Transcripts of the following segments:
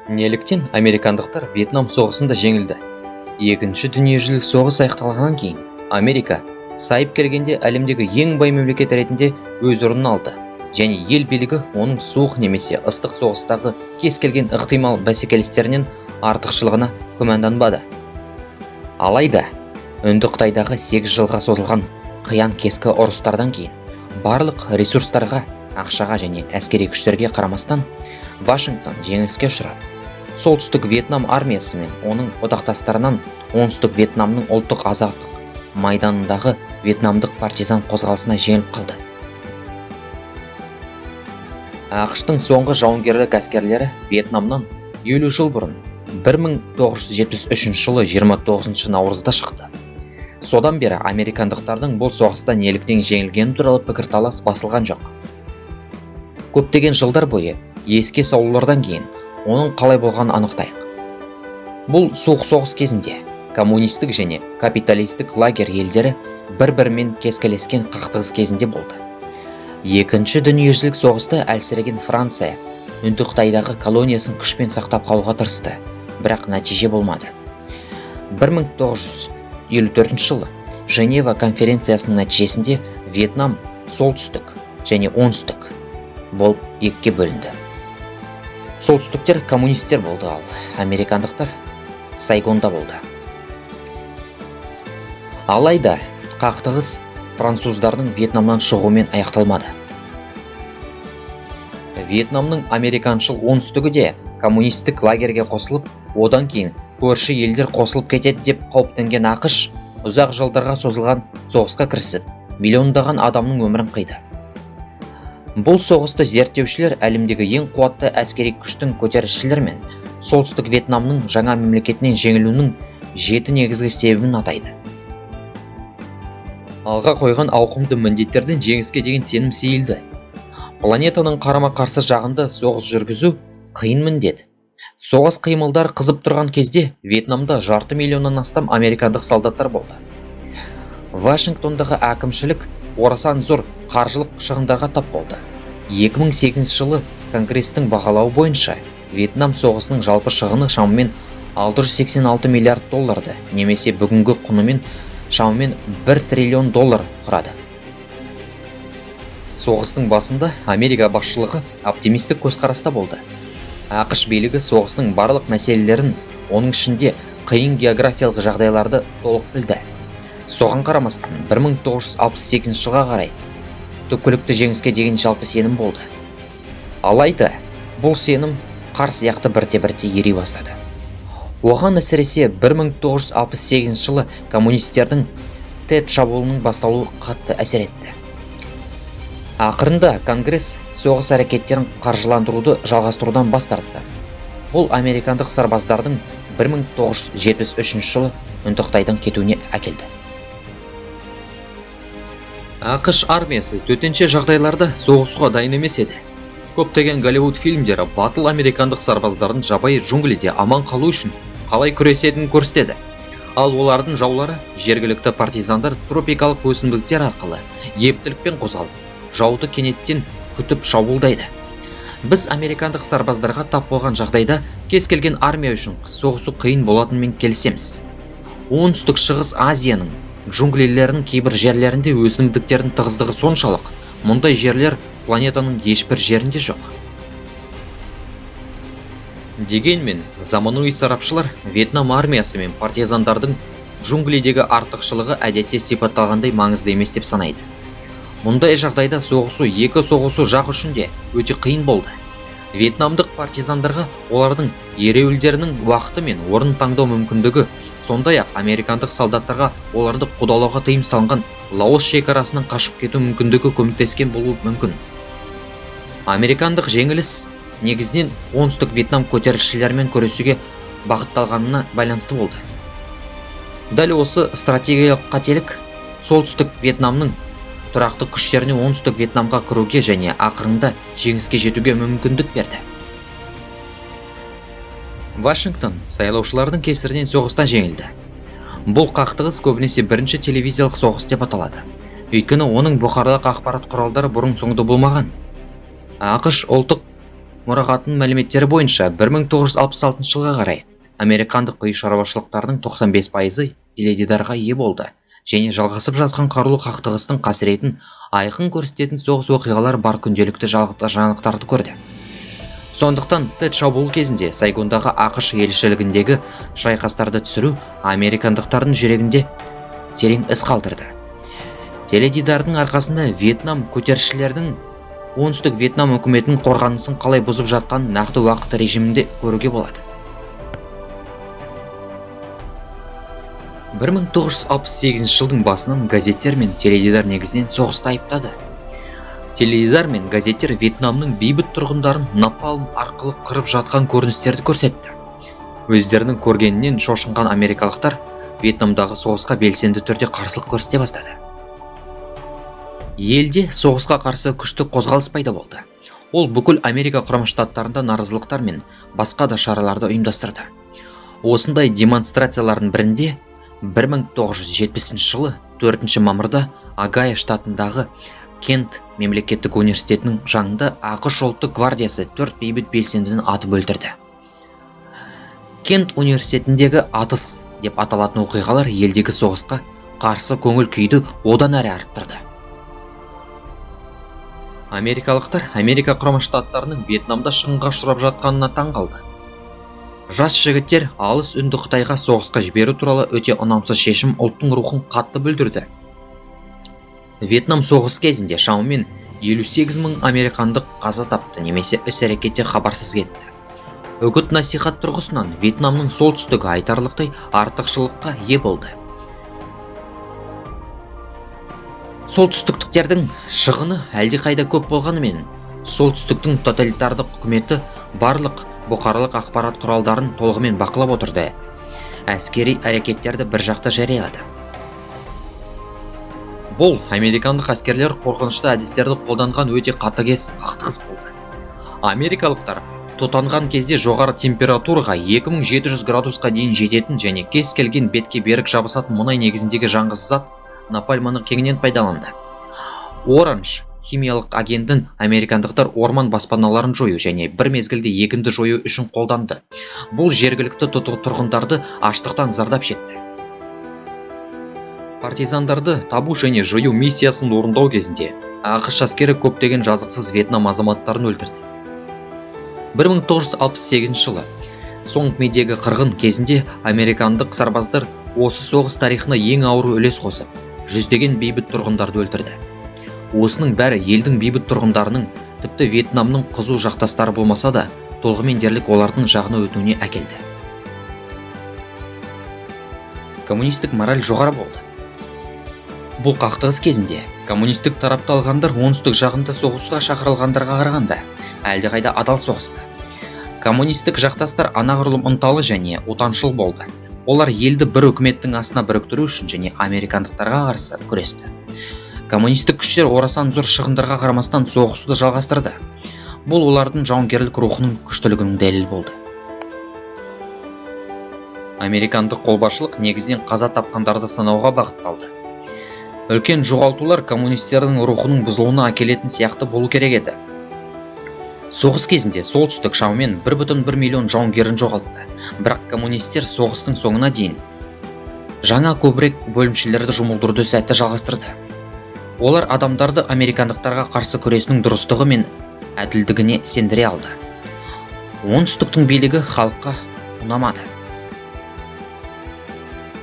Неліктен американдықтар Вьетнам соғысында жеңілді? Екінші дүниежүзілік соғыс аяқталғаннан кейін Америка сайып келгенде әлемдегі ең бай мемлекет ретінде өз орнын алды және ел билігі оның суық немесе ыстық соғыстағы кез келген ықтимал бәсекелестерінен артықшылығына күмәнданбады. Алайда үнді Қытайдағы 8 жылға созылған қиян кескі ұрыстардан кейін барлық ресурстарға, ақшаға және әскери күштерге қарамастан Вашингтон жеңіліске ұшырап, солтүстік Вьетнам армиясы мен оның одақтастарынан оңтүстік Вьетнамның ұлттық азаттық майданындағы вьетнамдық партизан қозғалысына жеңіліп қалды. ақш-тың соңғы жауынгерлік әскерлері Вьетнамнан 50 жыл бұрын 1973 жылы 29 наурызда шықты. Содан бері американдықтардың бұл соғыста неліктен жеңілгені туралы пікірталас басылған жоқ. Көптеген жылдар бойы еске салулардан кейін оның қалай болғанын анықтайық. Бұл суық соғыс кезінде коммунистік және капиталистік лагерь елдері бір-бірімен кескілескен қақтығыс кезінде болды. Екінші дүниежүзілік соғысты әлсіреген Франция үнді Қытайдағы колониясын күшпен сақтап қалуға тырысты, бірақ нәтиже болмады. 1954 жылы Женева конференциясының нәтижесінде Вьетнам солтүстік және оңтүстік болып екіге бөлінді. Солтүстіктер коммунистер болды, ал американдықтар Сайгонда болды. Алайда қақтығыс француздардың Вьетнамнан шығуымен аяқталмады. Вьетнамның американшыл оңтүстігі де коммунистік лагерге қосылып, одан кейін көрші елдер қосылып кетеді деп қауіптенген ақш ұзақ жылдарға созылған соғысқа кірісіп, миллиондаған адамның өмірін қиды. Бұл соғысты зерттеушілер әлемдегі ең қуатты әскери күштің көтерілісшілер мен солтүстік Вьетнамның жаңа мемлекетінен жеңілуінің 7 негізгі себебін атайды. Алға қойған ауқымды міндеттерден жеңіске деген сенім сейілді. Планетаның қарама-қарсы жағында соғыс жүргізу қиын міндет. Соғыс қимылдар қызып тұрған кезде Вьетнамда 500 миллионнан астам американдық солдаттар болды. Вашингтондағы әкімшілік орасан зор қаржылық шығындарға тап болды. 2008 жылы Конгрестің бағалауы бойынша Вьетнам соғысының жалпы шығыны шамамен 686 миллиард долларды, немесе бүгінгі құнымен шамамен 1 триллион доллар құрады. Соғыстың басында Америка басшылығы оптимистік көзқараста болды. ақш билігі соғыстың барлық мәселелерін, оның ішінде қиын географиялық жағдайларды толық білді. Соған қарамастан 1968 жылға қарай түпкілікті жеңіске деген жалпы сенім болды. Алайда бұл сенім қар сияқты бірте-бірте ери бастады. Оған әсіресе 1968 жылы коммунистердің Тет шабуылының басталуы қатты әсер етті. Ақырында Конгресс соғыс әрекеттерін қаржыландыруды жалғастырудан бас тартты. Бұл американдық сарбаздардың 1973 жылы үнді Қытайдан кетуіне әкелді. ақш армиясы төтенше жағдайларда соғысуға дайын емес еді. Көптеген Голливуд фильмдері батыл американдық сарбаздардың жабайы джунглиде аман қалу үшін қалай күресетінін көрсетеді. Ал олардың жаулары жергілікті партизандар тропикалық өсімдіктер арқылы ептілікпен қозғалып, жауды кенеттен күтіп шабуылдайды. Біз американдық сарбаздарға тап болған жағдайда кез келген армия үшін соғысу қиын болатынымен келісеміз. Оңтүстік шығыс Азияның джунглилерінің кейбір жерлерінде өсімдіктердің тығыздығы соншалық, мұндай жерлер планетаның ешбір жерінде жоқ. Дегенмен, заманауи сарапшылар Вьетнам армиясы мен партизандардың джунглидегі артықшылығы әдетте сипатталғандай маңызды емес деп санайды. Мұндай жағдайда екі соғысу жақ үшін де өте қиын болды. Вьетнамдық партизандарға олардың ереуілдерінің уақыты мен орын таңдау мүмкіндігі, сондай-ақ американдық солдаттарға оларды қудалауға тыйым салынған Лаос шекарасынан қашып кету мүмкіндігі көмектескен болуы мүмкін. Американдық жеңіліс негізінен оңтүстік Вьетнам көтерілісшілермен күресуге бағытталғанына байланысты болды. Дәл осы стратегиялық қателік солтүстік Вьетнамның тұрақты күштеріне оңтүстік Вьетнамға кіруге және ақырында жеңіске жетуге мүмкіндік берді. Вашингтон сайлаушылардың кесірінен соғыстан жеңілді. Бұл қақтығыс көбінесе бірінші телевизиялық соғыс деп аталады. Өйткені оның бұқаралық ақпарат құралдары бұрын соңды болмаған. ақш ұлттық мұрағатының мәліметтері бойынша 1966 жылға қарай американдық үй шаруашылықтарының 95%-ы теледидарға ие болды және жалғасып жатқан қарулы қақтығыстың қасіретін айқын көрсететін соғыс оқиғалар бар күнделікті жаңалықтарды көрді. Сондықтан Тед шабуыл кезінде Сайгондағы ақш елшілігіндегі шайқастарды түсіру американдықтардың жүрегінде терең із қалдырды. Теледидардың арқасында Вьетнам көтерілісшілердің оңтүстік Вьетнам үкіметінің қорғанысын қалай бұзып жатқанын нақты уақыт режимінде көруге болады. 1968 жылдың басынан газеттер мен теледидар негізінен соғысты айыптады. Теледидар мен газеттер Вьетнамның бейбіт тұрғындарын напалм арқылы қырып жатқан көріністерді көрсетті. Өздерінің көргенінен шошынған америкалықтар Вьетнамдағы соғысқа белсенді түрде қарсылық көрсете бастады. Елде соғысқа қарсы күшті қозғалыс пайда болды. Ол бүкіл Америка құрама штаттарында наразылықтар мен басқа да шараларды ұйымдастырды. Осындай демонстрациялардың бірінде 1970 жылы 4 мамырда Огайо штатындағы Кент мемлекеттік университетінің жанында ақш ұлттық гвардиясы 4 бейбіт белсендіні атып өлтірді. Кент университетіндегі атыс деп аталатын оқиғалар елдегі соғысқа қарсы көңіл күйді одан әрі арттырды. Америкалықтар Америка құрама штаттарының Вьетнамда шығынға ұшырап жатқанына таң қалды. Жас жігіттер алыс үнді Қытайға соғысқа жіберу туралы өте ұнамсыз шешім ұлттың рухын қатты бүлдірді. Вьетнам соғыс кезінде шамамен 58 мың американдық қаза тапты немесе іс-әрекетте хабарсыз кетті. Үгіт насихат тұрғысынан Вьетнамның солтүстігі айтарлықтай артықшылыққа ие болды. Солтүстіктіктердің шығыны әлдеқайда көп болғанымен, солтүстіктің тоталитарлық үкіметі барлық бұқаралық ақпарат құралдарын толығымен бақылап отырды. Әскери әрекеттерді бір жақта жариялады. Бұл американдық әскерлер қорқынышты әдістерді қолданған өте қатыгез қақтығыс болды. Америкалықтар тұтанған кезде жоғары температураға 2700 градусқа дейін жететін және кез келген бетке берік жабысатын мұнай негізіндегі жаңғыз зат напальманы кеңінен пайдаланды. Оранж химиялық агентін американдықтар орман баспаналарын жою және бір мезгілде егінді жою үшін қолданды. Бұл жергілікті тұрғындарды аштықтан зардап шекті. Партизандарды табу және жою миссиясын орындау кезінде ақш әскері көптеген жазықсыз Вьетнам азаматтарын өлтірді. 1968 жылы Сонгмедегі қырғын кезінде американдық сарбаздар осы соғыс тарихына ең ауыр үлес қосып, жүздеген бейбіт тұрғындарды өлтірді. Осының бәрі елдің бейбіт тұрғындарының, тіпті Вьетнамның қызу жақтастары болмаса да, толығымен дерлік олардың жағына өтуіне әкелді. Коммунистік мораль жоғары болды. Бұл қақтығыс кезінде коммунистік тарапты алғандар оңтүстік жағында соғысқа шақырылғандарға қарағанда әлдеқайда адал соғысты. Коммунистік жақтастар анағұрлым ынталы және отаншыл болды. Олар елді бір үкіметтің астына біріктіру үшін және американдықтарға қарсы күресті. Коммунистік күштер орасан зор шығындарға қарамастан соғысуды жалғастырды. Бұл олардың жауынгерлік рухының күштілігінің дәлелі болды. Американдық қолбасшылық негізінен қаза тапқандарды санауға бағытталды. Үлкен жоғалтулар коммунистердің рухының бұзылуына әкелетін сияқты болу керек еді. Соғыс кезінде солтүстік шамамен 1,1 миллион жауынгерін жоғалтты. Бірақ коммунистер соғыстың соңына дейін жаңа көбірек бөлімшелерді жұмылдыруды сәтті жалғастырды. Олар адамдарды американдықтарға қарсы күресінің дұрыстығы мен әділдігіне сендіре алды. Оңтүстіктің билігі халыққа ұнамады.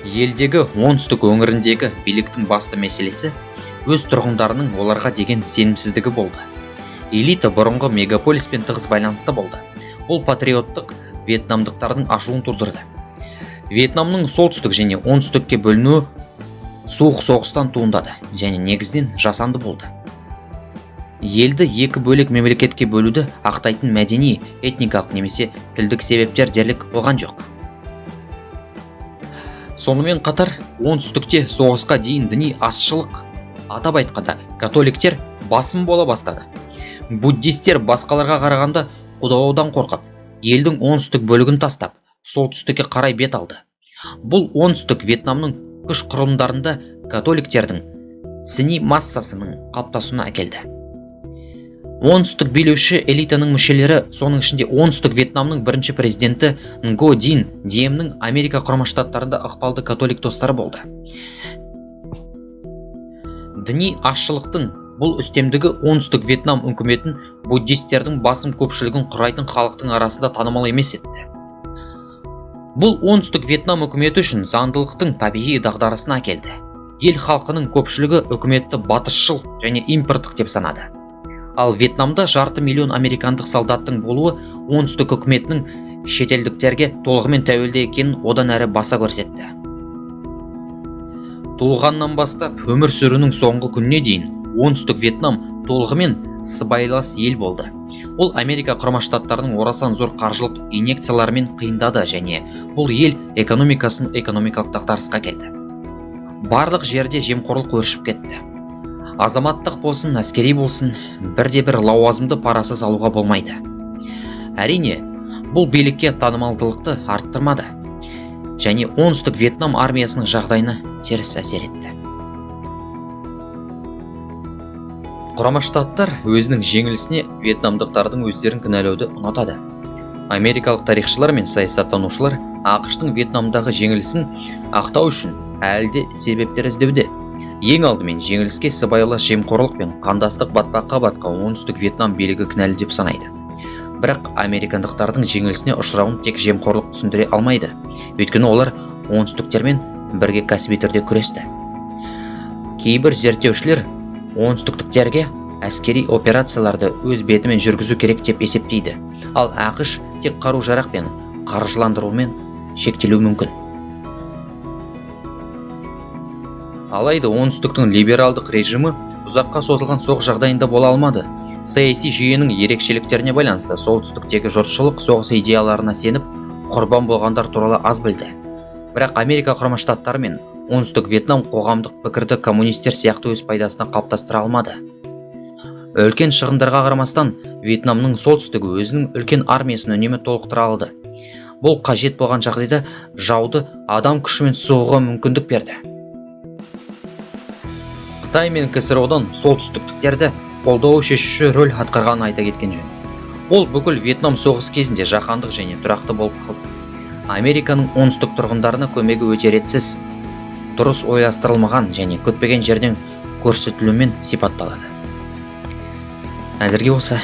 Елдегі оңтүстік өңіріндегі биліктің басты мәселесі өз тұрғындарының оларға деген сенімсіздігі болды. Элита бұрынғы мегаполиспен тығыз байланысты болды. Бұл патриоттық вьетнамдықтардың ашуын тудырды. Вьетнамның солтүстік және оңтүстікке бөлінуі суық соғыстан туындады және негізден жасанды болды. Елді екі бөлек мемлекетке бөлуді ақтайтын мәдени, этникалық немесе тілдік себептер дерлік болған жоқ. Сонымен қатар, оңтүстікте соғысқа дейін діни азшылық, атап айтқанда католиктер басым бола бастады. Буддистер басқаларға қарағанда қудалаудан қорқып, елдің оңтүстік бөлігін тастап, солтүстікке қарай бет алды. Бұл оңтүстік Вьетнамның күш құрылымдарында католиктердің сыни массасының қалыптасуына әкелді. Оңтүстік билеуші элитаның мүшелері, соның ішінде оңтүстік Вьетнамның бірінші президенті Ngo Dinh Диемнің Америка Құрама Штаттарында ықпалды католик достары болды. Діни азшылықтың бұл үстемдігі оңтүстік Вьетнам үкіметін буддистердің басым көпшілігін құрайтын халықтың арасында танымал емес етті. Бұл оңтүстік Вьетнам үкіметі үшін заңдылықтың табиғи дағдарысына әкелді. Ел халқының көпшілігі үкіметті батысшыл және импорттық деп санады. Ал Вьетнамда 500 000 американдық солдаттың болуы оңтүстік үкіметінің шетелдіктерге толығымен тәуелді екенін одан әрі баса көрсетті. Туылғаннан бастап өмір сүруінің соңғы күніне дейін оңтүстік Вьетнам толығымен сыбайлас ел болды. Ол Америка Құрама Штаттарының орасан зор қаржылық инъекцияларымен қиындады және бұл ел экономикасын экономикалық дағдарысқа келді. Барлық жерде жемқорлық өршіп кетті. Азаматтық болсын, әскери болсын, бірде-бір лауазымды парасыз алуға болмайды. Әрине, бұл билікке танымалдылықты арттырмады және оңтүстік Вьетнам армиясының жағдайына теріс әсер етті. Құрама Штаттар өзінің жеңілісіне вьетнамдықтардың өздерін кінәлауды ұнатады. Америкалық тарихшылар мен саясаттанушылар ақш-тың Вьетнамдағы жеңілісін ақтау үшін әлі де себептер іздеуде. Ең алдымен жеңіліске сыбайлас жемқорлық пен қандастық батпаққа батқан оңтүстік Вьетнам билігі кінәлі деп санайды. Бірақ американдықтардың жеңілісіне ұшырауын тек жемқорлық түсіндіре алмайды. Өйткені олар оңтүстіктермен бірге кәсіби түрде күресті. Кейбір зерттеушілер оңтүстіктіктерге әскери операцияларды өз бетімен жүргізу керек деп есептейді. Ал ақш тек қару-жарақ пен қаржыландырумен шектелуі мүмкін. Алайда оңтүстіктің либералдық режимі ұзаққа созылған соғыс жағдайында бола алмады. Саяси жүйенің ерекшеліктеріне байланысты солтүстіктегі жұртшылық соғыс идеяларына сеніп, құрбан болғандар туралы аз білді. Бірақ Америка Құрама Штаттары мен оңтүстік Вьетнам қоғамдық пікірді коммунистер сияқты өз пайдасына қалыптастыра алмады. Үлкен шығындарға қарамастан, Вьетнамның солтүстігі өзінің үлкен армиясын үнемі толықтыра алды. Бұл қажет болған жағдайда жауды адам күшімен соғуға мүмкіндік берді. Қытай мен КСРО-дан солтүстіктіктерді қолдау шешуші рөл атқарғанын айта кеткен жөн. Ол бүкіл Вьетнам соғысы кезінде жаһандық және тұрақты болып қалды. Американың оңтүстік тұрғындарына көмегі өте ретсіз, дұрыс ойластырылмаған және күтпеген жерден көрсетілумен сипатталады. Әзірге осы.